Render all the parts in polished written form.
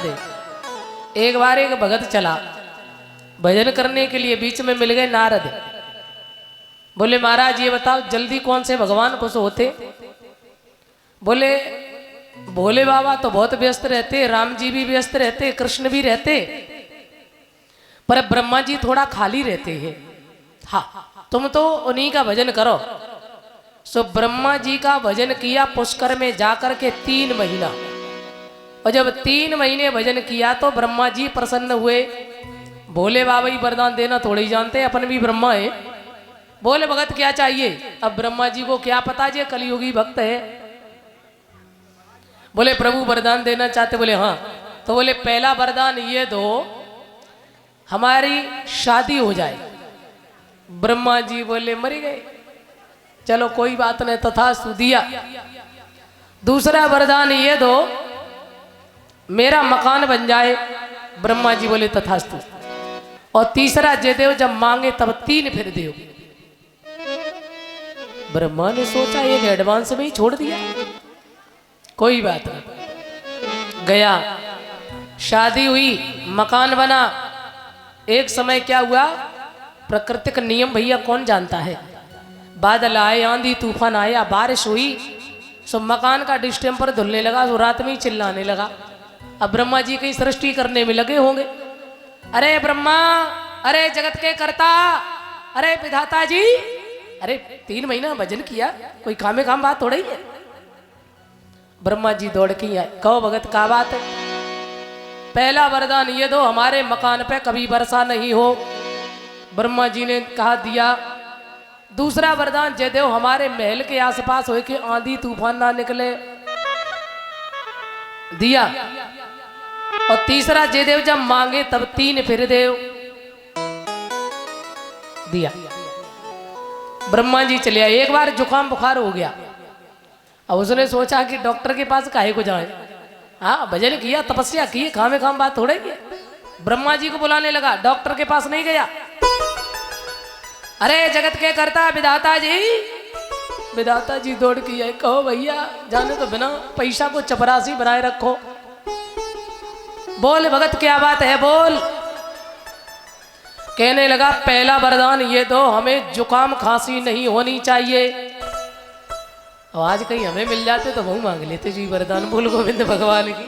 एक बार एक भगत चला भजन करने के लिए, बीच में मिल गए नारद। बोले महाराज ये बताओ जल्दी कौन से भगवान खुश होते? बोले भोले बाबा तो बहुत व्यस्त रहते, राम जी भी व्यस्त रहते, कृष्ण भी रहते, पर ब्रह्मा जी थोड़ा खाली रहते हैं। हाँ तुम तो उन्हीं का भजन करो। सो ब्रह्मा जी का भजन किया पुष्कर में जाकर के 3 महीना, और जब 3 महीने भजन किया तो ब्रह्मा जी प्रसन्न हुए। भोले बाबा ही वरदान देना थोड़ी जानते, अपन भी ब्रह्मा है। बोले भगत क्या चाहिए? अब ब्रह्मा जी को क्या पता जे कलियुगी भक्त है। बोले प्रभु वरदान देना चाहते? बोले हाँ। तो बोले पहला वरदान ये दो हमारी शादी हो जाए। ब्रह्मा जी बोले मर गए, चलो कोई बात नहीं, तथास्तु दिया। दूसरा वरदान ये दो मेरा मकान बन जाए। ब्रह्मा जी बोले तथास्तु। और तीसरा जे देव जब मांगे तब 3 फिर देव। ब्रह्मा ने सोचा एक एडवांस में ही छोड़ दिया, कोई बात नहीं। गया, शादी हुई, मकान बना। एक समय क्या हुआ, प्राकृतिक नियम भैया कौन जानता है। बादल आए, आंधी तूफान आया, बारिश हुई, सो मकान का डिस्टेम्पर धुलने लगा, तो रात में ही चिल्लाने लगा। अब ब्रह्मा जी कहीं सृष्टि करने में लगे होंगे। अरे ब्रह्मा, अरे जगत के कर्ता, अरे विधाता जी, अरे 3 महीना भजन किया, कोई कामे काम बात थोड़ा ही है। ब्रह्मा जी दौड़ के आए, कहो भगत का बात है? पहला वरदान ये दो हमारे मकान पे कभी वर्षा नहीं हो। ब्रह्मा जी ने कहा दिया। दूसरा वरदान जयदेव हमारे महल के आसपास हो के आंधी तूफान ना निकले। दिया। और तीसरा जयदेव जब मांगे तब 3 फिर देव। दिया। ब्रह्मा जी चले आए। एक बार जुकाम बुखार हो गया, अब उसने सोचा कि डॉक्टर के पास काहे को जाए। हाँ भजन किया, तपस्या की, खामे खाम बात थोड़े की। ब्रह्मा जी को बुलाने लगा, डॉक्टर के पास नहीं गया। अरे जगत के कर्ता विधाता जी, विधाता जी दौड़ के आए, कहो भैया जाने तो बिना पैसा को चपरासी बनाए रखो। बोल भगत क्या बात है, बोल। कहने लगा पहला वरदान ये दो हमें जुकाम खांसी नहीं होनी चाहिए। और आज कहीं हमें मिल जाते तो वही मांग लेते जी वरदान। बोल गोविंद भगवान की।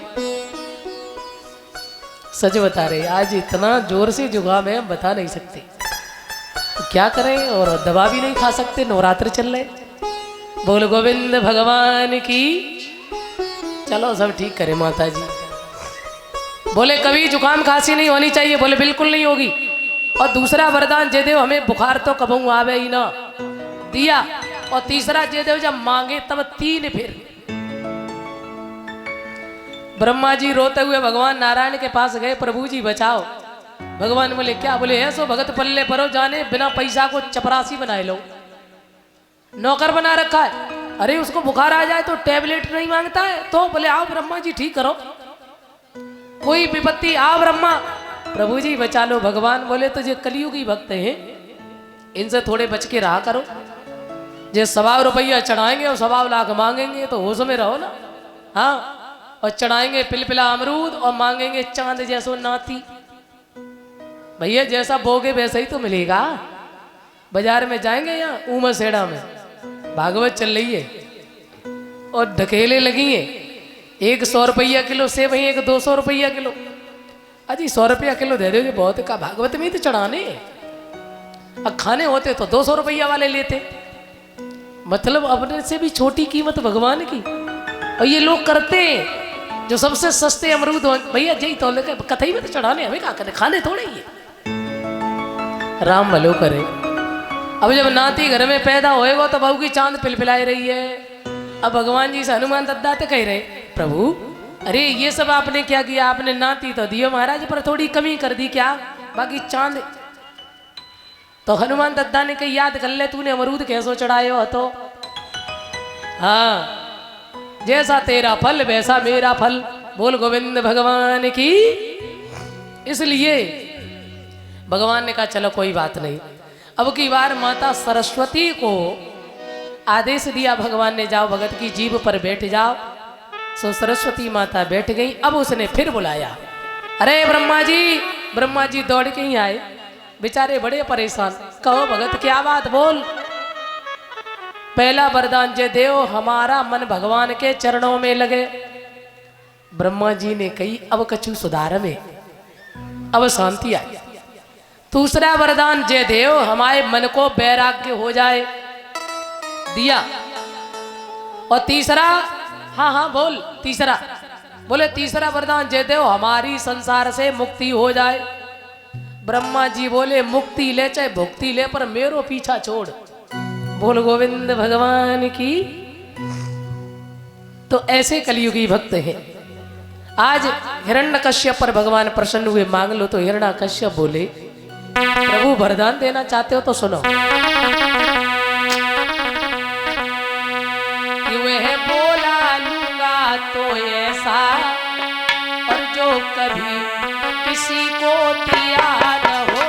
सच बता रहे, आज इतना जोर से जुकाम है हम बता नहीं सकते, तो क्या करें, और दवा भी नहीं खा सकते, नवरात्र चल रहे। बोल गोविंद भगवान की। चलो सब ठीक करे माता जी। बोले कभी जुकाम खांसी नहीं होनी चाहिए। बोले बिल्कुल नहीं होगी। और दूसरा वरदान जयदेव हमें बुखार तो कबू आवे ही ना। दिया। और तीसरा जयदेव जब मांगे तब 3 फिर। ब्रह्मा जी रोते हुए भगवान नारायण के पास गए, प्रभु जी बचाओ। भगवान बोले क्या? बोले ऐसो भगत पल्ले परो जाने बिना पैसा को चपरासी बनाए लो, नौकर बना रखा है। अरे उसको बुखार आ जाए तो टेबलेट नहीं मांगता है। तो बोले आओ ब्रह्मा जी ठीक करो, कोई विपत्ति आओ ब्रह्मा। प्रभु जी बचा लो। भगवान बोले तो ये कलियुगी भक्त हैं, इनसे थोड़े बच के रहा करो। जे 100 रुपया चढ़ाएंगे और 100 लाख मांगेंगे तो होश में रहो ना। हाँ, और चढ़ाएंगे पिलपिला अमरूद और मांगेंगे चांद जैसो नाती। भैया जैसा बोगे वैसा ही तो मिलेगा। बाजार में जाएंगे यहाँ ऊमर सेड़ा में भागवत चल रही है और ढकेले लगी है, 100 रुपया किलो सेब है, 200 रुपया किलो। अजी 100 रुपया किलो दे दोगे बहुत का, भागवत में ही तो चढ़ाने। अब खाने होते तो 200 रुपया वाले लेते। मतलब अपने से भी छोटी कीमत भगवान की। और ये लोग करते हैं जो सबसे सस्ते अमरूद हो, भैया जय तो लेकर कथई में तो चढ़ाने, हमें क्या करें, खाने थोड़े ही। राम भलो करे। अब जब नाती घर में पैदा होएगा तो बहू की चांद पिलपिलाई रही है। अब भगवान जी से हनुमान दद्दा तो कह रहे प्रभु अरे ये सब आपने क्या किया, आपने नाती तो दियो महाराज पर थोड़ी कमी कर दी क्या, बाकी चांद। तो हनुमान दद्दा ने कही याद कर ले तूने अमरूद कैसो चढ़ायो हो। तो हाँ जैसा तेरा फल वैसा मेरा फल। बोल गोविंद भगवान की। इसलिए भगवान ने कहा चलो कोई बात नहीं। अब की बार माता सरस्वती को आदेश दिया भगवान ने, जाओ भगत की जीभ पर बैठ जाओ। सो सरस्वती माता बैठ गई। अब उसने फिर बुलाया, अरे ब्रह्मा जी दौड़ के ही आए, बेचारे बड़े परेशान। कहो भगत क्या बात बोल। पहला वरदान जे देव, हमारा मन भगवान के चरणों में लगे। ब्रह्मा जी ने कही अब कछु सुधार में, अब शांति आई। दूसरा वरदान जे देव, हमारे मन को वैराग्य हो जाए, दिया। और तीसरा, हाँ बोल, तीसरा बोले, तीसरा वरदान जे देव, हमारी संसार से मुक्ति हो जाए। ब्रह्मा जी बोले मुक्ति ले चाहे भुक्ति ले, पर मेरो पीछा छोड़। बोल गोविंद भगवान की। तो ऐसे कलियुगी भक्त हैं। आज हिरण्यकश्यप पर भगवान प्रसन्न हुए, मांग लो। तो हिरण्यकश्यप बोले प्रभु वरदान देना चाहते हो तो सुनो। वह बोला लूंगा तो ऐसा, और जो कभी किसी को दिया न हो।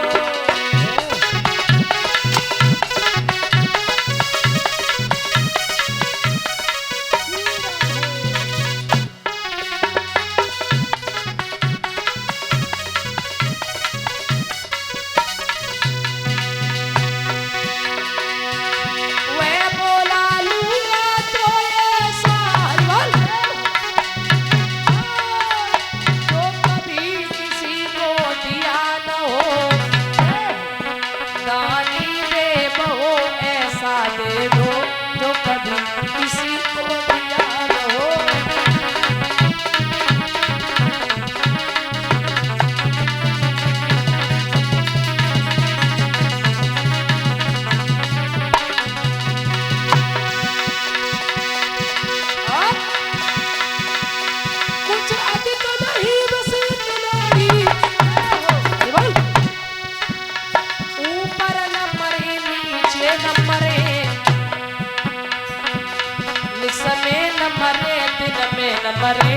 न मरे,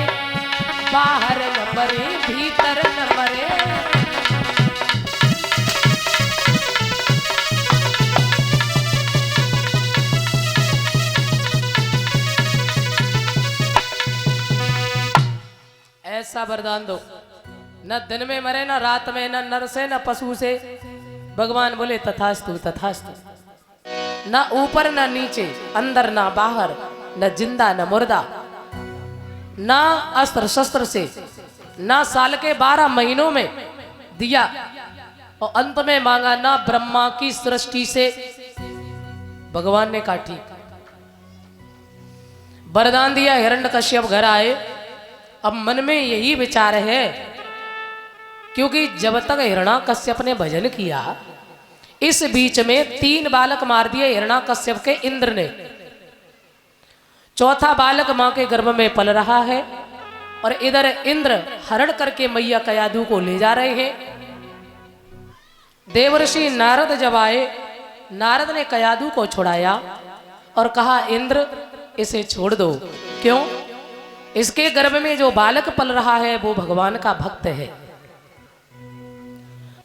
बाहर न मरे, भीतर न मरे। ऐसा वरदान दो, न दिन में मरे, न रात में, न नर से, न पशु से। भगवान बोले तथास्तु तथास्तु। न ऊपर न नीचे, अंदर न बाहर, न जिंदा न मुर्दा, ना अस्त्र शस्त्र से, ना साल के 12 महीनों में दिया, और अंत में मांगा ना ब्रह्मा की सृष्टि से। भगवान ने कहा ठीक। वरदान दिया, हिरण्यकश्यप घर आए। अब मन में यही विचार है, क्योंकि जब तक हिरण्यकश्यप ने भजन किया, इस बीच में 3 बालक मार दिए हिरण्यकश्यप के इंद्र ने। चौथा बालक मां के गर्भ में पल रहा है, और इधर इंद्र हरण करके मैया कयाधु को ले जा रहे हैं। देवर्षि नारद जब आए, नारद ने कयाधु को छुड़ाया और कहा इंद्र इसे छोड़ दो। क्यों? इसके गर्भ में जो बालक पल रहा है वो भगवान का भक्त है।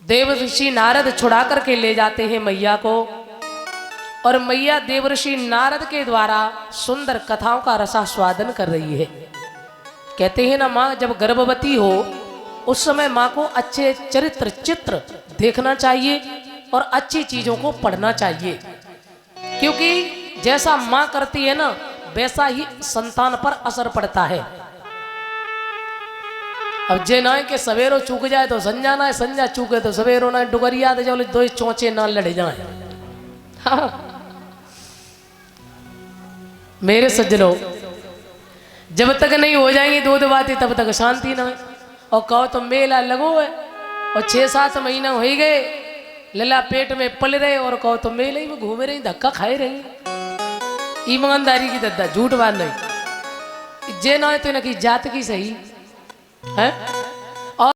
देवर्षि नारद छुड़ा करके ले जाते हैं मैया को, और मैया देवर्षि नारद के द्वारा सुंदर कथाओं का रसास्वादन कर रही है। कहते हैं ना, माँ जब गर्भवती हो उस समय माँ को अच्छे चरित्र चित्र देखना चाहिए और अच्छी चीजों को पढ़ना चाहिए, क्योंकि जैसा माँ करती है ना वैसा ही संतान पर असर पड़ता है। अब जे ना के सवेरो चूक जाए तो संजा ना, संजा चूके तो सवेरो ना, डुगरिया तो जब 2 चौचे ना लड़ जाए। हाँ। मेरे सज्जनों, जब तक नहीं हो जाएंगी दूध बाती तब तक शांति ना है। और कहो तो मेला लगो है, और 6-7 महीना हो ही गए, लला पेट में पल रहे, और कहो तो मेले में घूम रही, धक्का खाए रही। ईमानदारी की दद्दा, झूठ बात नहीं। जे ना है तो इनकी जात की सही है।